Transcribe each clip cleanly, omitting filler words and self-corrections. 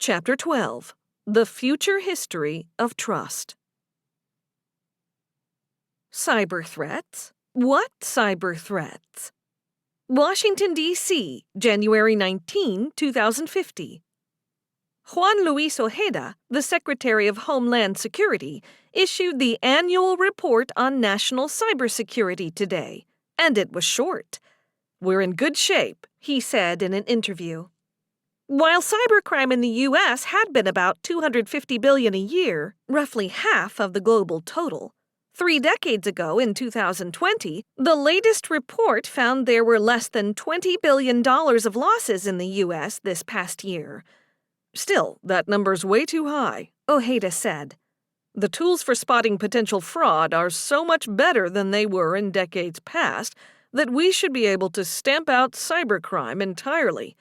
Chapter 12. The Future History of Trust. Cyber threats? What cyber threats? Washington, D.C., January 19, 2050. Juan Luis Ojeda, the Secretary of Homeland Security, issued the annual report on national cybersecurity today, and it was short. "We're in good shape," he said in an interview. While cybercrime in the U.S. had been about $250 billion a year, roughly half of the global total, 3 decades ago in 2020, the latest report found there were less than $20 billion of losses in the U.S. this past year. Still, that number's way too high, Ojeda said. The tools for spotting potential fraud are so much better than they were in decades past that we should be able to stamp out cybercrime entirely.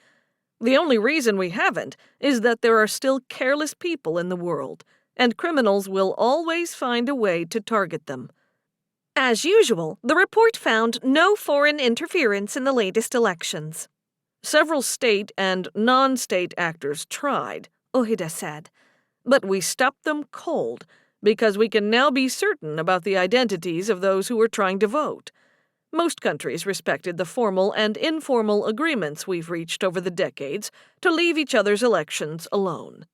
The only reason we haven't is that there are still careless people in the world, and criminals will always find a way to target them. As usual, the report found no foreign interference in the latest elections. Several state and non-state actors tried, Ojeda said, but we stopped them cold because we can now be certain about the identities of those who were trying to vote. Most countries respected the formal and informal agreements we've reached over the decades to leave each other's elections alone.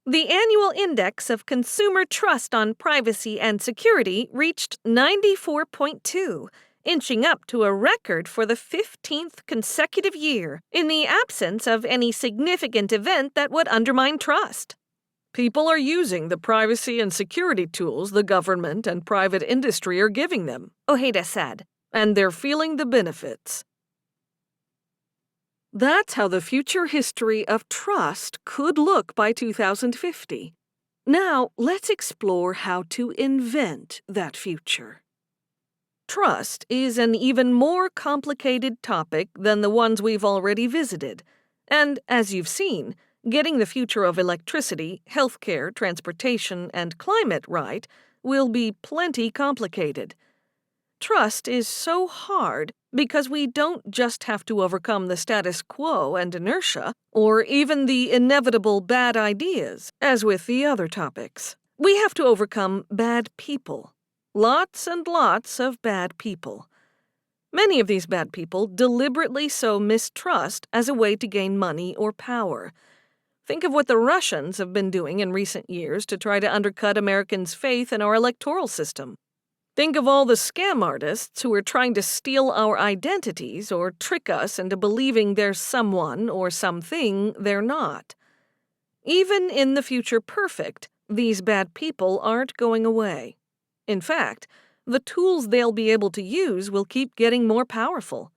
The annual index of consumer trust on privacy and security reached 94.2, inching up to a record for the 15th consecutive year in the absence of any significant event that would undermine trust. People are using the privacy and security tools the government and private industry are giving them, Ojeda said, and they're feeling the benefits. That's how the future history of trust could look by 2050. Now, let's explore how to invent that future. Trust is an even more complicated topic than the ones we've already visited, and as you've seen, getting the future of electricity, healthcare, transportation, and climate right will be plenty complicated. Trust is so hard because we don't just have to overcome the status quo and inertia, or even the inevitable bad ideas, as with the other topics. We have to overcome bad people. Lots and lots of bad people. Many of these bad people deliberately sow mistrust as a way to gain money or power. Think of what the Russians have been doing in recent years to try to undercut Americans' faith in our electoral system. Think of all the scam artists who are trying to steal our identities or trick us into believing there's someone or something they're not. Even in the future perfect, these bad people aren't going away. In fact, the tools they'll be able to use will keep getting more powerful.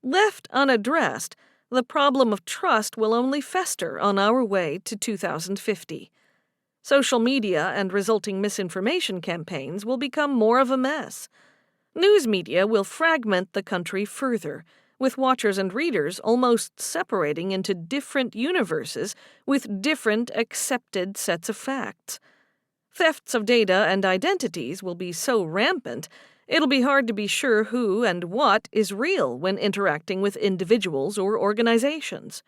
Left unaddressed, the problem of trust will only fester on our way to 2050. Social media and resulting misinformation campaigns will become more of a mess. News media will fragment the country further, with watchers and readers almost separating into different universes with different accepted sets of facts. Thefts of data and identities will be so rampant, it'll be hard to be sure who and what is real when interacting with individuals or organizations.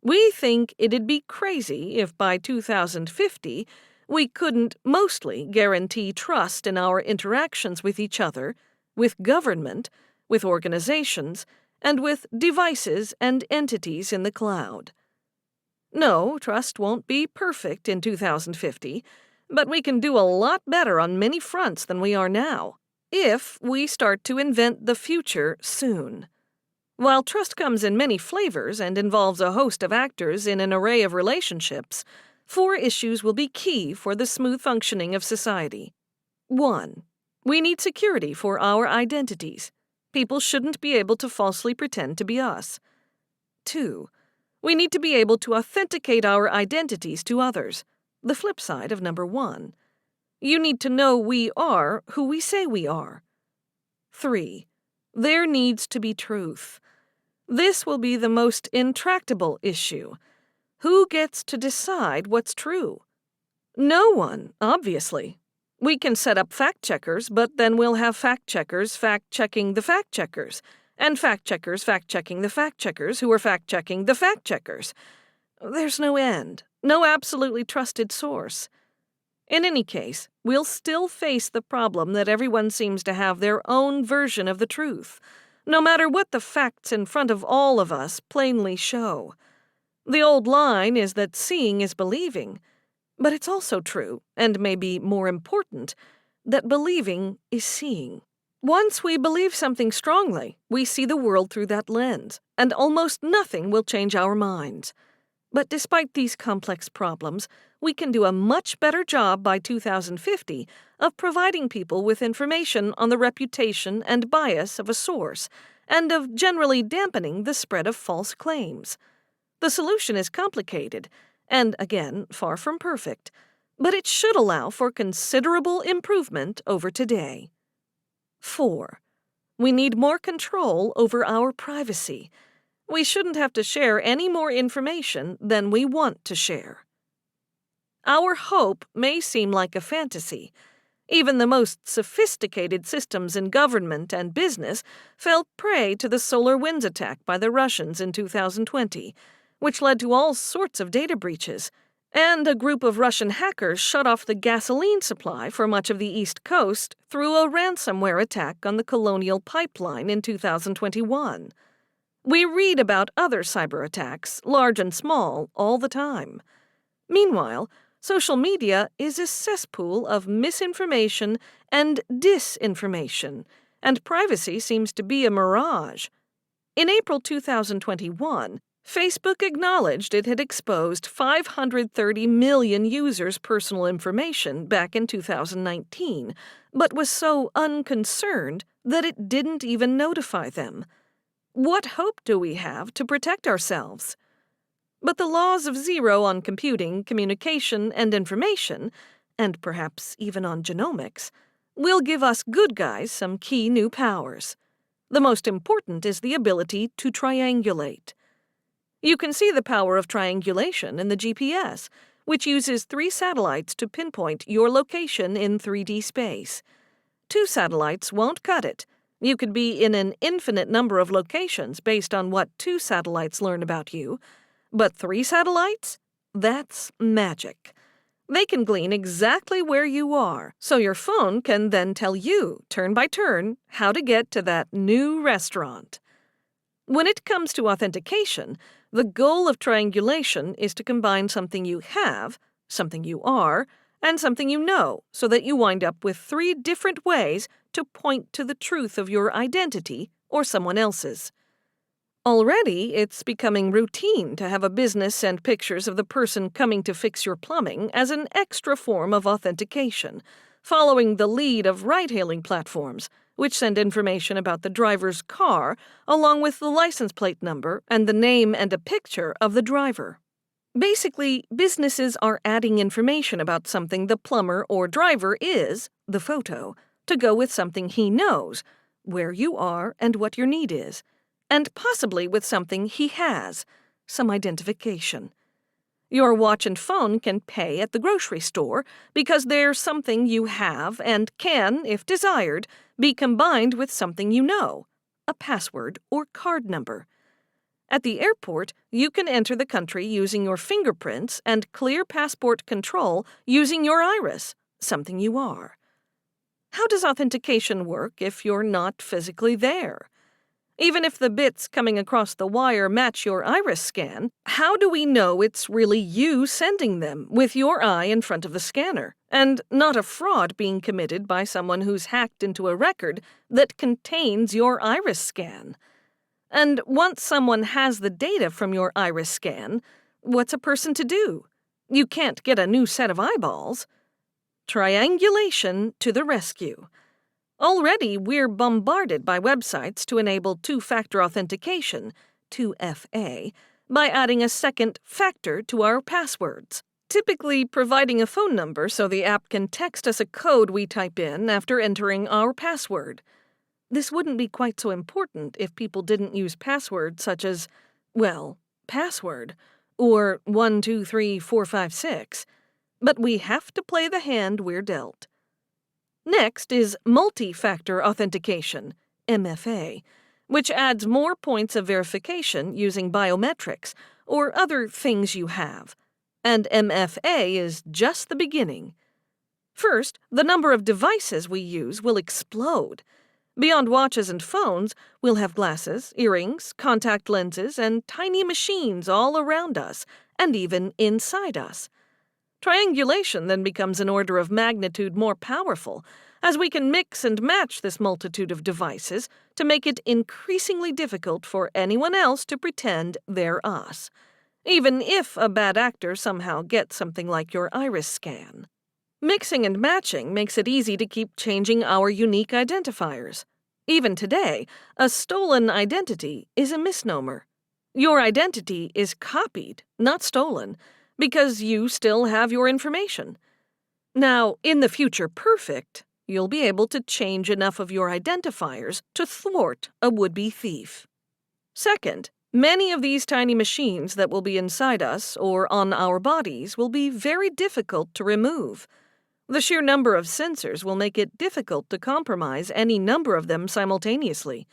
We think it'd be crazy if by 2050 we couldn't mostly guarantee trust in our interactions with each other, with government, with organizations, and with devices and entities in the cloud. No, trust won't be perfect in 2050, but we can do a lot better on many fronts than we are now, if we start to invent the future soon. While trust comes in many flavors and involves a host of actors in an array of relationships, 4 issues will be key for the smooth functioning of society. 1. We need security for our identities. People shouldn't be able to falsely pretend to be us. 2. We need to be able to authenticate our identities to others, the flip side of number 1. You need to know we are who we say we are. 3. There needs to be truth. This will be the most intractable issue. Who gets to decide what's true? No one, obviously. We can set up fact-checkers, but then we'll have fact-checkers fact-checking the fact-checkers, and fact-checkers fact-checking the fact-checkers who are fact-checking the fact-checkers. There's no end, no absolutely trusted source. In any case, we'll still face the problem that everyone seems to have their own version of the truth, no matter what the facts in front of all of us plainly show. The old line is that seeing is believing, but it's also true, and maybe more important, that believing is seeing. Once we believe something strongly, we see the world through that lens, and almost nothing will change our minds. But despite these complex problems, we can do a much better job by 2050 of providing people with information on the reputation and bias of a source, and of generally dampening the spread of false claims. The solution is complicated, and again, far from perfect, but it should allow for considerable improvement over today. 4. We need more control over our privacy. We shouldn't have to share any more information than we want to share. Our hope may seem like a fantasy. Even the most sophisticated systems in government and business fell prey to the SolarWinds attack by the Russians in 2020, which led to all sorts of data breaches. And a group of Russian hackers shut off the gasoline supply for much of the East Coast through a ransomware attack on the Colonial Pipeline in 2021. We read about other cyber attacks, large and small, all the time. Meanwhile, social media is a cesspool of misinformation and disinformation, and privacy seems to be a mirage. In April 2021, Facebook acknowledged it had exposed 530 million users' personal information back in 2019, but was so unconcerned that it didn't even notify them. What hope do we have to protect ourselves? But the laws of zero on computing, communication, and information, and perhaps even on genomics, will give us good guys some key new powers. The most important is the ability to triangulate. You can see the power of triangulation in the GPS, which uses 3 satellites to pinpoint your location in 3D space. 2 satellites won't cut it. You could be in an infinite number of locations based on what 2 satellites learn about you. But 3 satellites? That's magic. They can glean exactly where you are, so your phone can then tell you, turn by turn, how to get to that new restaurant. When it comes to authentication, the goal of triangulation is to combine something you have, something you are, and something you know, so that you wind up with 3 different ways to point to the truth of your identity or someone else's. Already, it's becoming routine to have a business send pictures of the person coming to fix your plumbing as an extra form of authentication, following the lead of ride-hailing platforms, which send information about the driver's car along with the license plate number and the name and a picture of the driver. Basically, businesses are adding information about something the plumber or driver is, the photo, to go with something he knows, where you are and what your need is, and possibly with something he has, some identification. Your watch and phone can pay at the grocery store because they're something you have and can, if desired, be combined with something you know, a password or card number. At the airport, you can enter the country using your fingerprints and clear passport control using your iris, something you are. How does authentication work if you're not physically there? Even if the bits coming across the wire match your iris scan, how do we know it's really you sending them with your eye in front of the scanner, and not a fraud being committed by someone who's hacked into a record that contains your iris scan? And once someone has the data from your iris scan, what's a person to do? You can't get a new set of eyeballs. Triangulation to the rescue. Already, we're bombarded by websites to enable two-factor authentication, 2FA, by adding a second factor to our passwords, typically providing a phone number so the app can text us a code we type in after entering our password. This wouldn't be quite so important if people didn't use passwords such as, well, password, or 123456. But we have to play the hand we're dealt. Next is multi-factor authentication, MFA, which adds more points of verification using biometrics, or other things you have. And MFA is just the beginning. First, the number of devices we use will explode. Beyond watches and phones, we'll have glasses, earrings, contact lenses, and tiny machines all around us, and even inside us. Triangulation then becomes an order of magnitude more powerful, as we can mix and match this multitude of devices to make it increasingly difficult for anyone else to pretend they're us, even if a bad actor somehow gets something like your iris scan. Mixing and matching makes it easy to keep changing our unique identifiers. Even today, a stolen identity is a misnomer. Your identity is copied, not stolen, because you still have your information. Now, in the future perfect, you'll be able to change enough of your identifiers to thwart a would-be thief. Second, many of these tiny machines that will be inside us or on our bodies will be very difficult to remove. The sheer number of sensors will make it difficult to compromise any number of them simultaneously.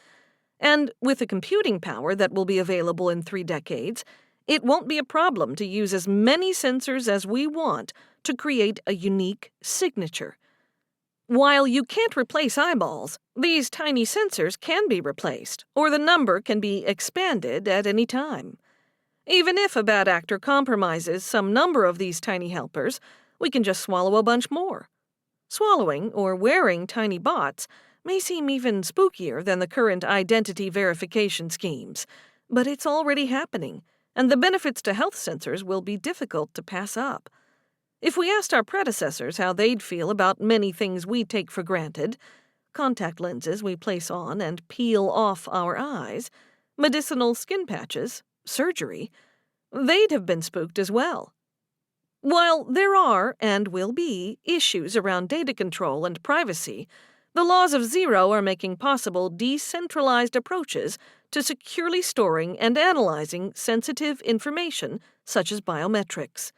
And with the computing power that will be available in 3 decades, it won't be a problem to use as many sensors as we want to create a unique signature. While you can't replace eyeballs, these tiny sensors can be replaced, or the number can be expanded at any time. Even if a bad actor compromises some number of these tiny helpers, we can just swallow a bunch more. Swallowing or wearing tiny bots may seem even spookier than the current identity verification schemes, but it's already happening, and the benefits to health sensors will be difficult to pass up. If we asked our predecessors how they'd feel about many things we take for granted, contact lenses we place on and peel off our eyes, medicinal skin patches, surgery, they'd have been spooked as well. While there are, and will be, issues around data control and privacy, the laws of zero are making possible decentralized approaches to securely storing and analyzing sensitive information, such as biometrics.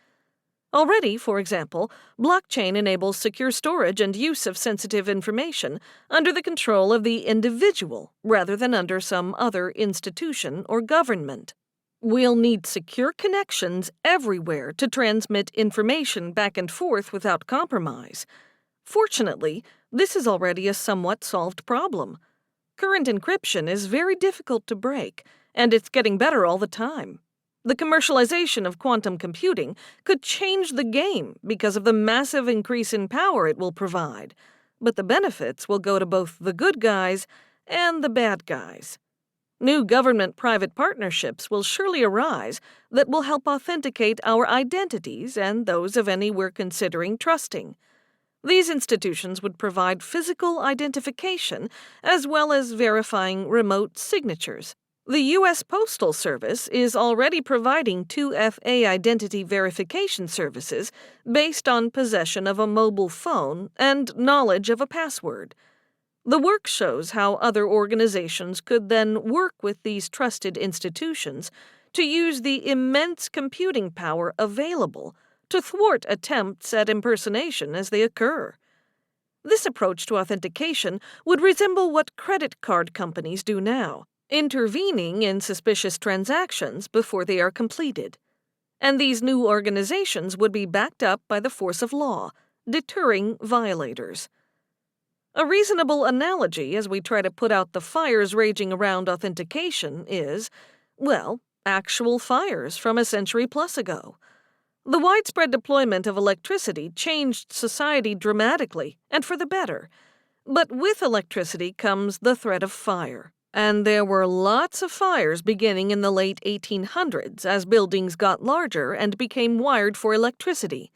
Already, for example, blockchain enables secure storage and use of sensitive information under the control of the individual rather than under some other institution or government. We'll need secure connections everywhere to transmit information back and forth without compromise. Fortunately, this is already a somewhat solved problem. Current encryption is very difficult to break, and it's getting better all the time. The commercialization of quantum computing could change the game because of the massive increase in power it will provide, but the benefits will go to both the good guys and the bad guys. New government-private partnerships will surely arise that will help authenticate our identities and those of any we're considering trusting. These institutions would provide physical identification as well as verifying remote signatures. The U.S. Postal Service is already providing 2FA identity verification services based on possession of a mobile phone and knowledge of a password. The work shows how other organizations could then work with these trusted institutions to use the immense computing power available to thwart attempts at impersonation as they occur. This approach to authentication would resemble what credit card companies do now, intervening in suspicious transactions before they are completed. And these new organizations would be backed up by the force of law, deterring violators. A reasonable analogy as we try to put out the fires raging around authentication is, well, actual fires from a century plus ago. The widespread deployment of electricity changed society dramatically, and for the better. But with electricity comes the threat of fire. And there were lots of fires beginning in the late 1800s as buildings got larger and became wired for electricity.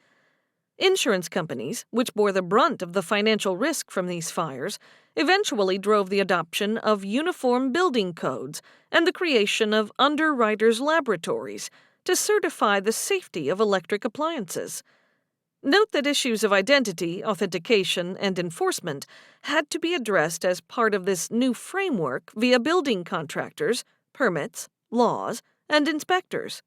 Insurance companies, which bore the brunt of the financial risk from these fires, eventually drove the adoption of uniform building codes and the creation of underwriters' laboratories to certify the safety of electric appliances. Note that issues of identity, authentication, and enforcement had to be addressed as part of this new framework via building contractors, permits, laws, and inspectors.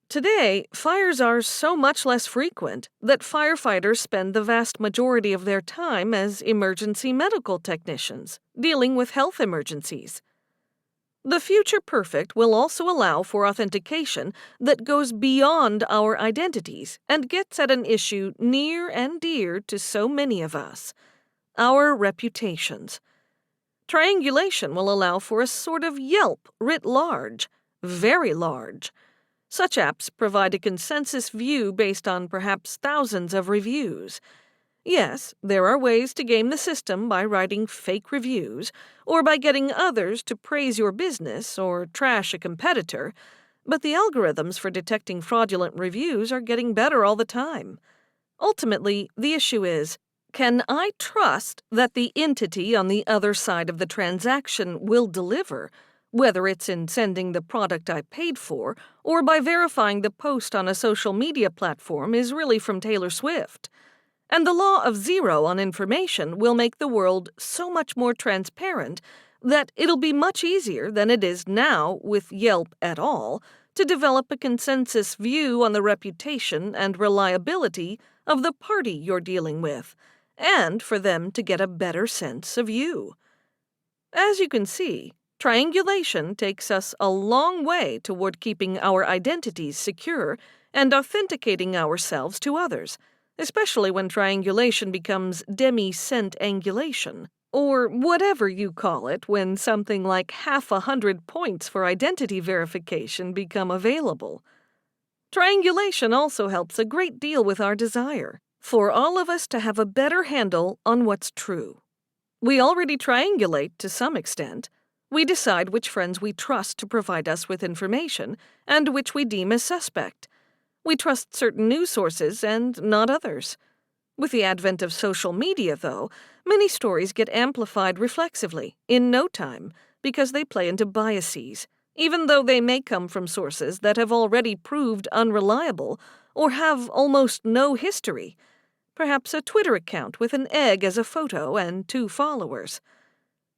Today, fires are so much less frequent that firefighters spend the vast majority of their time as emergency medical technicians, dealing with health emergencies. The future perfect will also allow for authentication that goes beyond our identities and gets at an issue near and dear to so many of us: our reputations. Triangulation will allow for a sort of Yelp writ large, very large. Such apps provide a consensus view based on perhaps thousands of reviews. Yes, there are ways to game the system by writing fake reviews, or by getting others to praise your business or trash a competitor, but the algorithms for detecting fraudulent reviews are getting better all the time. Ultimately, the issue is, can I trust that the entity on the other side of the transaction will deliver, whether it's in sending the product I paid for or by verifying the post on a social media platform is really from Taylor Swift? And the law of zero on information will make the world so much more transparent that it'll be much easier than it is now with Yelp et al. To develop a consensus view on the reputation and reliability of the party you're dealing with, and for them to get a better sense of you. As you can see, triangulation takes us a long way toward keeping our identities secure and authenticating ourselves to others, especially when triangulation becomes demi-cent-angulation, or whatever you call it when something like 100 points for identity verification become available. Triangulation also helps a great deal with our desire for all of us to have a better handle on what's true. We already triangulate to some extent. We decide which friends we trust to provide us with information and which we deem as suspect. We trust certain news sources and not others. With the advent of social media, though, many stories get amplified reflexively, in no time, because they play into biases, even though they may come from sources that have already proved unreliable or have almost no history. Perhaps a Twitter account with an egg as a photo and 2 followers.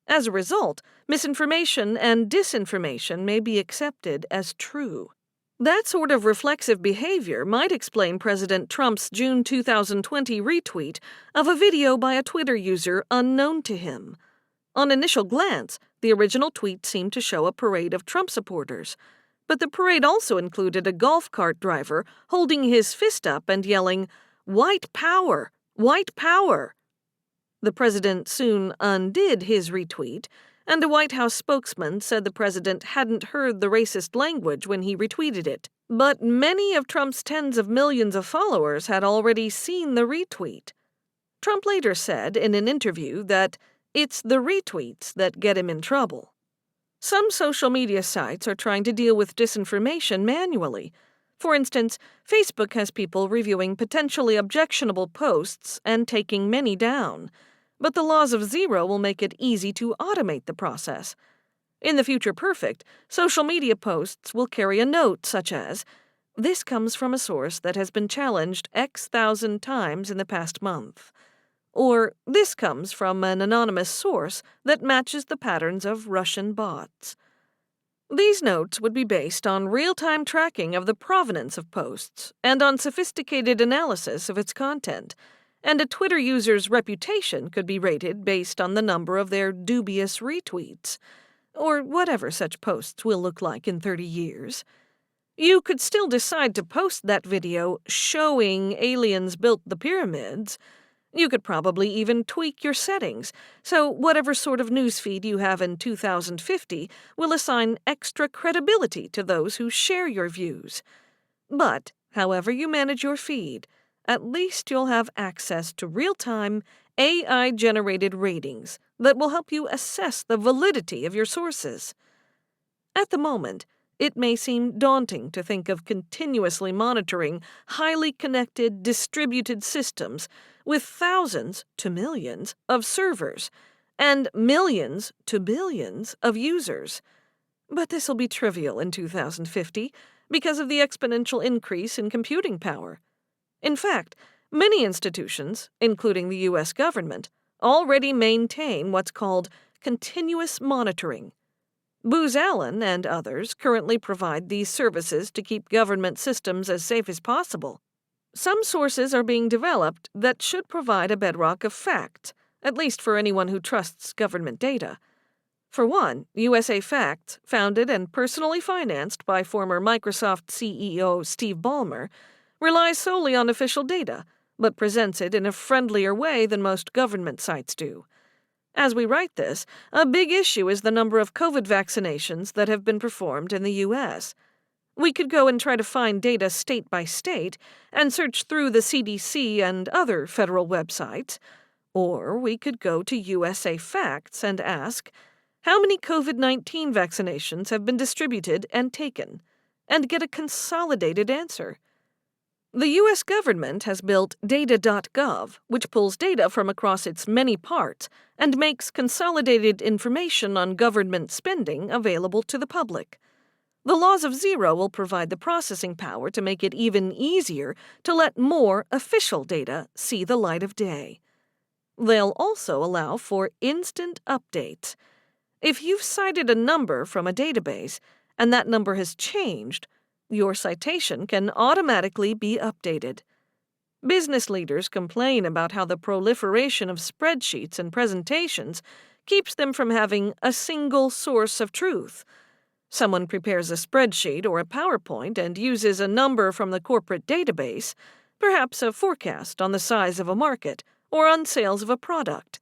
As a result, misinformation and disinformation may be accepted as true. That sort of reflexive behavior might explain President Trump's June 2020 retweet of a video by a Twitter user unknown to him. On initial glance, the original tweet seemed to show a parade of Trump supporters, but the parade also included a golf cart driver holding his fist up and yelling, "White power! White power!" The president soon undid his retweet, and a White House spokesman said the president hadn't heard the racist language when he retweeted it. But many of Trump's tens of millions of followers had already seen the retweet. Trump later said in an interview that it's the retweets that get him in trouble. Some social media sites are trying to deal with disinformation manually. For instance, Facebook has people reviewing potentially objectionable posts and taking many down. But the laws of zero will make it easy to automate the process. In the future perfect, social media posts will carry a note such as, "This comes from a source that has been challenged X thousand times in the past month," or "This comes from an anonymous source that matches the patterns of Russian bots." These notes would be based on real-time tracking of the provenance of posts and on sophisticated analysis of its content, and a Twitter user's reputation could be rated based on the number of their dubious retweets, or whatever such posts will look like in 30 years. You could still decide to post that video showing aliens built the pyramids. You could probably even tweak your settings, so whatever sort of newsfeed you have in 2050 will assign extra credibility to those who share your views. But, however you manage your feed, at least you'll have access to real-time, AI-generated ratings that will help you assess the validity of your sources. At the moment, it may seem daunting to think of continuously monitoring highly connected, distributed systems with thousands to millions of servers and millions to billions of users. But this will be trivial in 2050 because of the exponential increase in computing power. In fact, many institutions, including the U.S. government, already maintain what's called continuous monitoring. Booz Allen and others currently provide these services to keep government systems as safe as possible. Some sources are being developed that should provide a bedrock of facts, at least for anyone who trusts government data. For one, USA Facts, founded and personally financed by former Microsoft CEO Steve Ballmer, relies solely on official data, but presents it in a friendlier way than most government sites do. As we write this, a big issue is the number of COVID vaccinations that have been performed in the U.S. We could go and try to find data state by state and search through the CDC and other federal websites, or we could go to USA Facts and ask, how many COVID-19 vaccinations have been distributed and taken, and get a consolidated answer. The U.S. government has built data.gov, which pulls data from across its many parts and makes consolidated information on government spending available to the public. The laws of zero will provide the processing power to make it even easier to let more official data see the light of day. They'll also allow for instant updates. If you've cited a number from a database and that number has changed, your citation can automatically be updated. Business leaders complain about how the proliferation of spreadsheets and presentations keeps them from having a single source of truth. Someone prepares a spreadsheet or a PowerPoint and uses a number from the corporate database, perhaps a forecast on the size of a market or on sales of a product.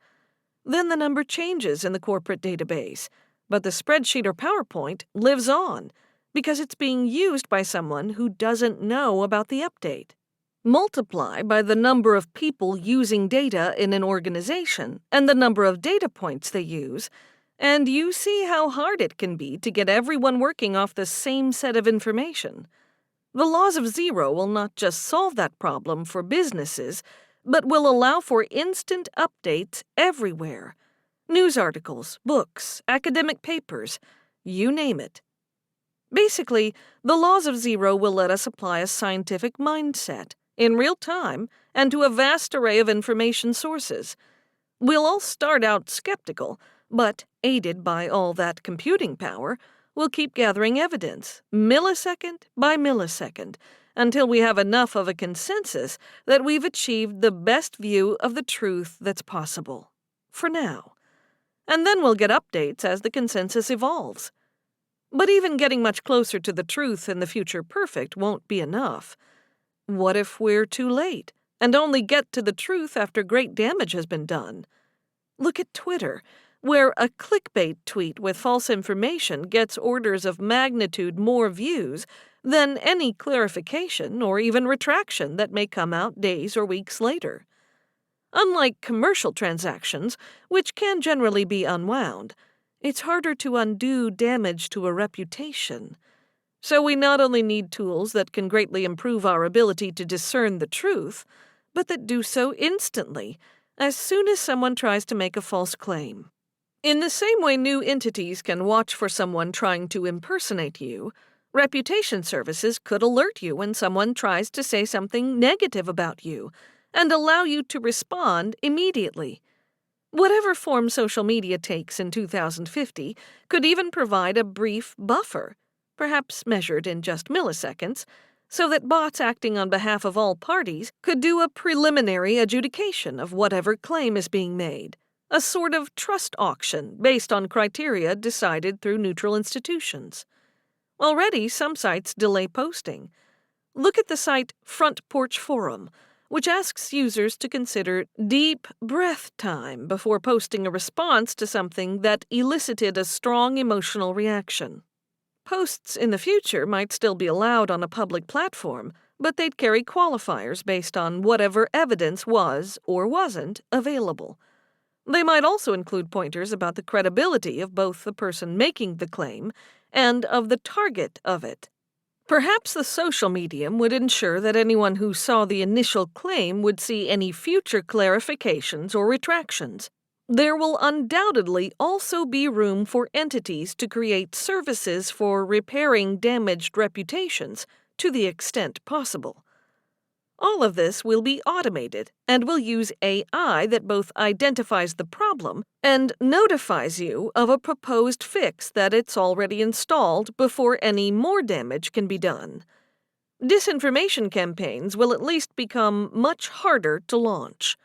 Then the number changes in the corporate database, but the spreadsheet or PowerPoint lives on because it's being used by someone who doesn't know about the update. Multiply by the number of people using data in an organization and the number of data points they use, and you see how hard it can be to get everyone working off the same set of information. The laws of zero will not just solve that problem for businesses, but will allow for instant updates everywhere. News articles, books, academic papers, you name it. Basically, the laws of zero will let us apply a scientific mindset in real time and to a vast array of information sources. We'll all start out skeptical, but, aided by all that computing power, we'll keep gathering evidence, millisecond by millisecond, until we have enough of a consensus that we've achieved the best view of the truth that's possible. For now. And then we'll get updates as the consensus evolves. But even getting much closer to the truth in the future perfect won't be enough. What if we're too late and only get to the truth after great damage has been done? Look at Twitter, where a clickbait tweet with false information gets orders of magnitude more views than any clarification or even retraction that may come out days or weeks later. Unlike commercial transactions, which can generally be unwound, it's harder to undo damage to a reputation. So we not only need tools that can greatly improve our ability to discern the truth, but that do so instantly, as soon as someone tries to make a false claim. In the same way new entities can watch for someone trying to impersonate you, reputation services could alert you when someone tries to say something negative about you and allow you to respond immediately. Whatever form social media takes in 2050 could even provide a brief buffer, perhaps measured in just milliseconds, so that bots acting on behalf of all parties could do a preliminary adjudication of whatever claim is being made, a sort of trust auction based on criteria decided through neutral institutions. Already, some sites delay posting. Look at the site Front Porch Forum, which asks users to consider deep breath time before posting a response to something that elicited a strong emotional reaction. Posts in the future might still be allowed on a public platform, but they'd carry qualifiers based on whatever evidence was or wasn't available. They might also include pointers about the credibility of both the person making the claim and of the target of it. Perhaps the social medium would ensure that anyone who saw the initial claim would see any future clarifications or retractions. There will undoubtedly also be room for entities to create services for repairing damaged reputations to the extent possible. All of this will be automated and will use AI that both identifies the problem and notifies you of a proposed fix that it's already installed before any more damage can be done. Disinformation campaigns will at least become much harder to launch.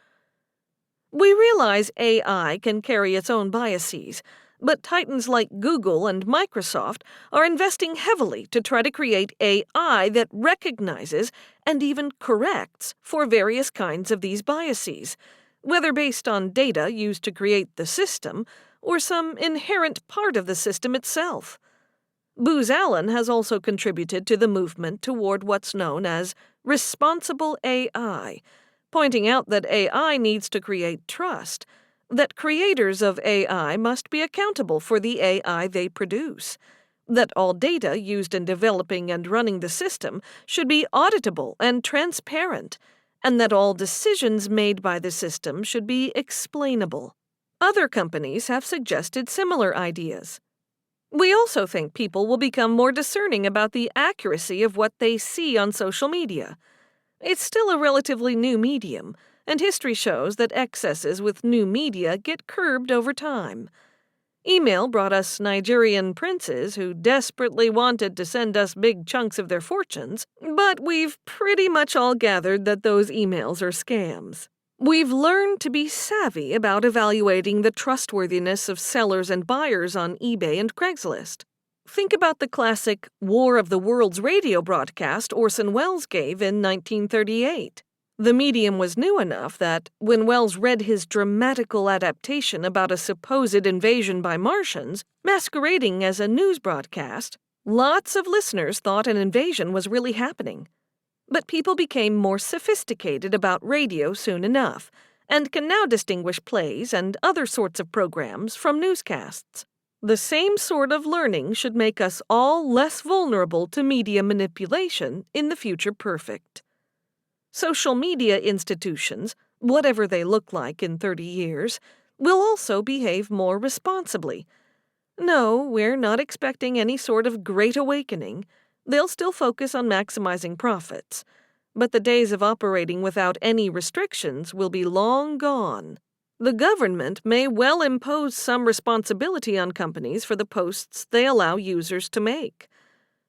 We realize AI can carry its own biases, But titans like Google and Microsoft are investing heavily to try to create AI that recognizes and even corrects for various kinds of these biases, whether based on data used to create the system or some inherent part of the system itself. Booz Allen has also contributed to the movement toward what's known as responsible AI, pointing out that AI needs to create trust, that creators of AI must be accountable for the AI they produce, that all data used in developing and running the system should be auditable and transparent, and that all decisions made by the system should be explainable. Other companies have suggested similar ideas. We also think people will become more discerning about the accuracy of what they see on social media. It's still a relatively new medium, and history shows that excesses with new media get curbed over time. Email brought us Nigerian princes who desperately wanted to send us big chunks of their fortunes, but we've pretty much all gathered that those emails are scams. We've learned to be savvy about evaluating the trustworthiness of sellers and buyers on eBay and Craigslist. Think about the classic War of the Worlds radio broadcast Orson Welles gave in 1938. The medium was new enough that, when Welles read his dramatical adaptation about a supposed invasion by Martians, masquerading as a news broadcast, lots of listeners thought an invasion was really happening. But people became more sophisticated about radio soon enough, and can now distinguish plays and other sorts of programs from newscasts. The same sort of learning should make us all less vulnerable to media manipulation in the future perfect. Social media institutions, whatever they look like in 30 years, will also behave more responsibly. No, we're not expecting any sort of great awakening. They'll still focus on maximizing profits. But the days of operating without any restrictions will be long gone. The government may well impose some responsibility on companies for the posts they allow users to make.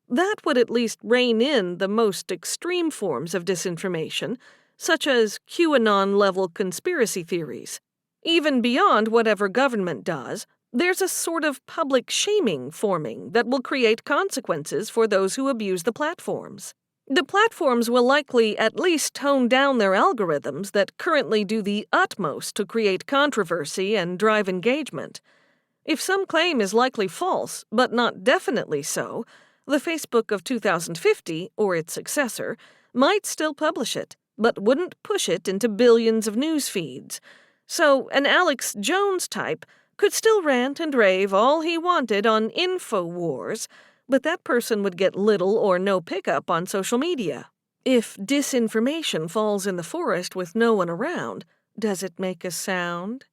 That would at least rein in the most extreme forms of disinformation, such as QAnon-level conspiracy theories. Even beyond whatever government does, there's a sort of public shaming forming that will create consequences for those who abuse the platforms. The platforms will likely at least tone down their algorithms that currently do the utmost to create controversy and drive engagement. If some claim is likely false, but not definitely so, the Facebook of 2050, or its successor, might still publish it, but wouldn't push it into billions of news feeds. So an Alex Jones type could still rant and rave all he wanted on InfoWars, but that person would get little or no pickup on social media. If disinformation falls in the forest with no one around, does it make a sound?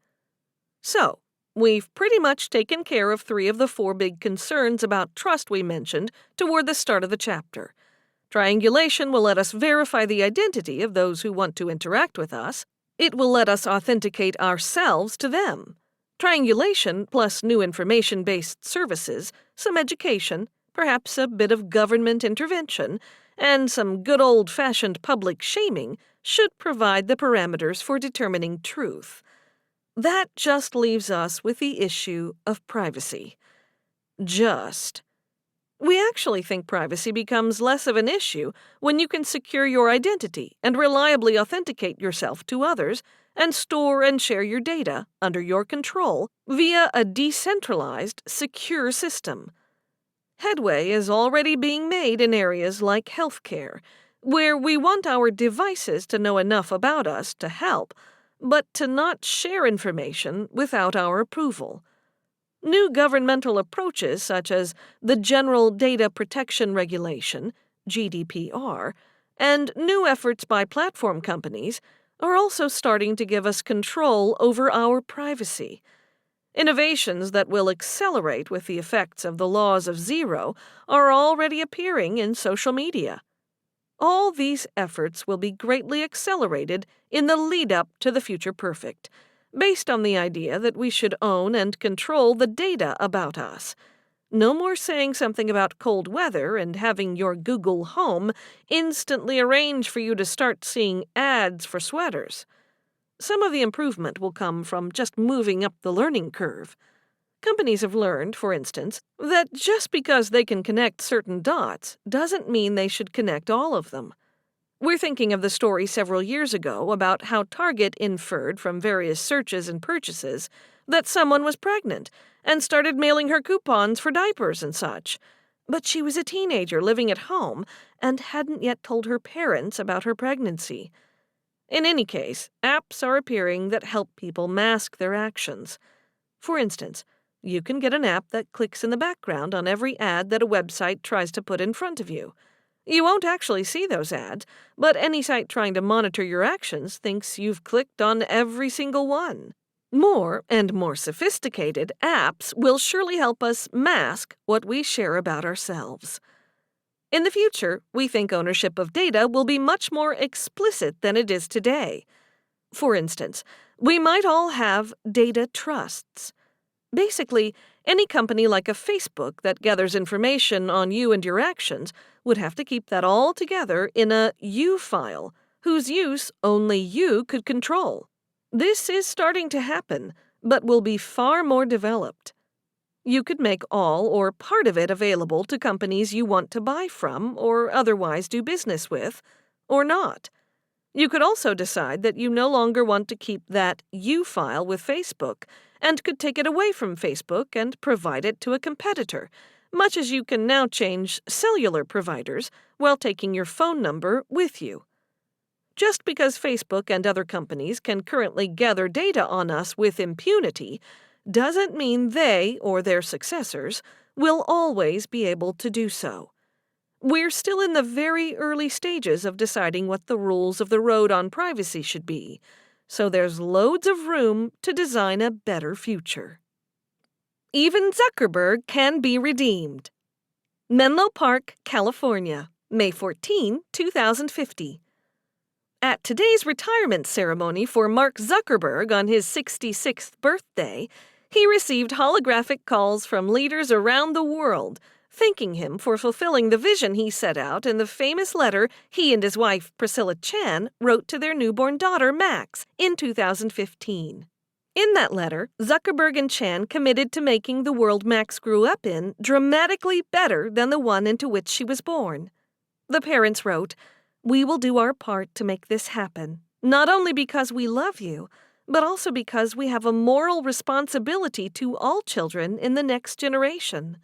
So, we've pretty much taken care of 3 of the 4 big concerns about trust we mentioned toward the start of the chapter. Triangulation will let us verify the identity of those who want to interact with us. It will let us authenticate ourselves to them. Triangulation plus new information-based services, some education, perhaps a bit of government intervention, and some good old-fashioned public shaming should provide the parameters for determining truth. That just leaves us with the issue of privacy. Just. We actually think privacy becomes less of an issue when you can secure your identity and reliably authenticate yourself to others and store and share your data under your control via a decentralized, secure system. Headway is already being made in areas like healthcare, where we want our devices to know enough about us to help, but to not share information without our approval. New governmental approaches such as the General Data Protection Regulation, GDPR, and new efforts by platform companies are also starting to give us control over our privacy. Innovations that will accelerate with the effects of the laws of zero are already appearing in social media. All these efforts will be greatly accelerated in the lead-up to the future perfect, based on the idea that we should own and control the data about us. No more saying something about cold weather and having your Google Home instantly arrange for you to start seeing ads for sweaters. Some of the improvement will come from just moving up the learning curve. Companies have learned, for instance, that just because they can connect certain dots doesn't mean they should connect all of them. We're thinking of the story several years ago about how Target inferred from various searches and purchases that someone was pregnant and started mailing her coupons for diapers and such. But she was a teenager living at home and hadn't yet told her parents about her pregnancy. In any case, apps are appearing that help people mask their actions. For instance, you can get an app that clicks in the background on every ad that a website tries to put in front of you. You won't actually see those ads, but any site trying to monitor your actions thinks you've clicked on every single one. More and more sophisticated apps will surely help us mask what we share about ourselves. In the future, we think ownership of data will be much more explicit than it is today. For instance, we might all have data trusts. Basically, any company like a Facebook that gathers information on you and your actions would have to keep that all together in a you file, whose use only you could control. This is starting to happen, but will be far more developed. You could make all or part of it available to companies you want to buy from or otherwise do business with, or not. You could also decide that you no longer want to keep that you file with Facebook and could take it away from Facebook and provide it to a competitor, much as you can now change cellular providers while taking your phone number with you. Just because Facebook and other companies can currently gather data on us with impunity doesn't mean they, or their successors, will always be able to do so. We're still in the very early stages of deciding what the rules of the road on privacy should be, so there's loads of room to design a better future. Even Zuckerberg can be redeemed. Menlo Park, California, May 14, 2050. At today's retirement ceremony for Mark Zuckerberg on his 66th birthday, he received holographic calls from leaders around the world, thanking him for fulfilling the vision he set out in the famous letter he and his wife, Priscilla Chan, wrote to their newborn daughter, Max, in 2015. In that letter, Zuckerberg and Chan committed to making the world Max grew up in dramatically better than the one into which she was born. The parents wrote, "We will do our part to make this happen, not only because we love you, but also because we have a moral responsibility to all children in the next generation."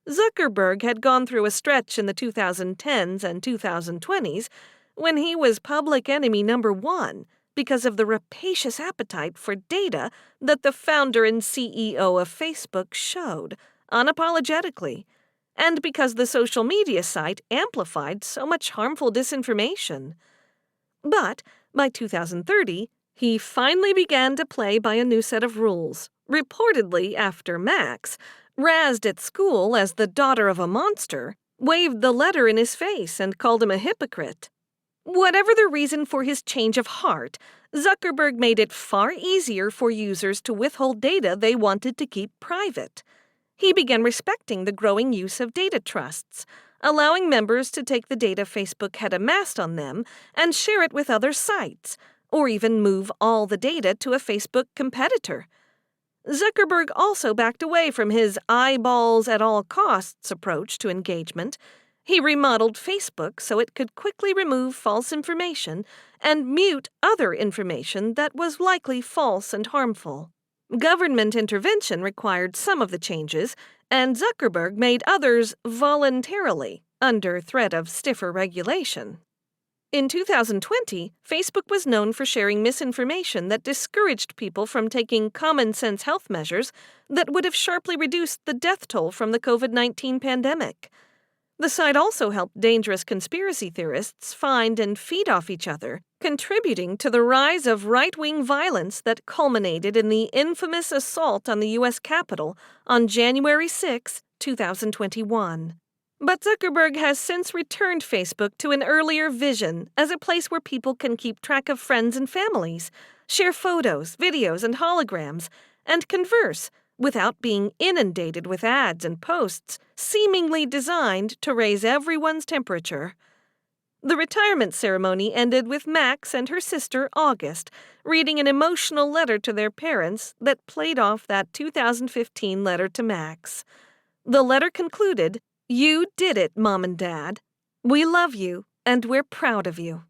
Zuckerberg had gone through a stretch in the 2010s and 2020s when he was public enemy number one because of the rapacious appetite for data that the founder and CEO of Facebook showed, unapologetically, and because the social media site amplified so much harmful disinformation. But by 2030, he finally began to play by a new set of rules, reportedly after Max, razzed at school as the daughter of a monster, waved the letter in his face and called him a hypocrite. Whatever the reason for his change of heart, Zuckerberg made it far easier for users to withhold data they wanted to keep private. He began respecting the growing use of data trusts, allowing members to take the data Facebook had amassed on them and share it with other sites, or even move all the data to a Facebook competitor. Zuckerberg also backed away from his eyeballs at all costs approach to engagement. He remodeled Facebook so it could quickly remove false information and mute other information that was likely false and harmful. Government intervention required some of the changes, and Zuckerberg made others voluntarily, under threat of stiffer regulation. In 2020, Facebook was known for sharing misinformation that discouraged people from taking common-sense health measures that would have sharply reduced the death toll from the COVID-19 pandemic. The site also helped dangerous conspiracy theorists find and feed off each other, contributing to the rise of right-wing violence that culminated in the infamous assault on the U.S. Capitol on January 6, 2021. But Zuckerberg has since returned Facebook to an earlier vision as a place where people can keep track of friends and families, share photos, videos, and holograms, and converse without being inundated with ads and posts seemingly designed to raise everyone's temperature. The retirement ceremony ended with Max and her sister, August, reading an emotional letter to their parents that played off that 2015 letter to Max. The letter concluded, "You did it, Mom and Dad. We love you, and we're proud of you."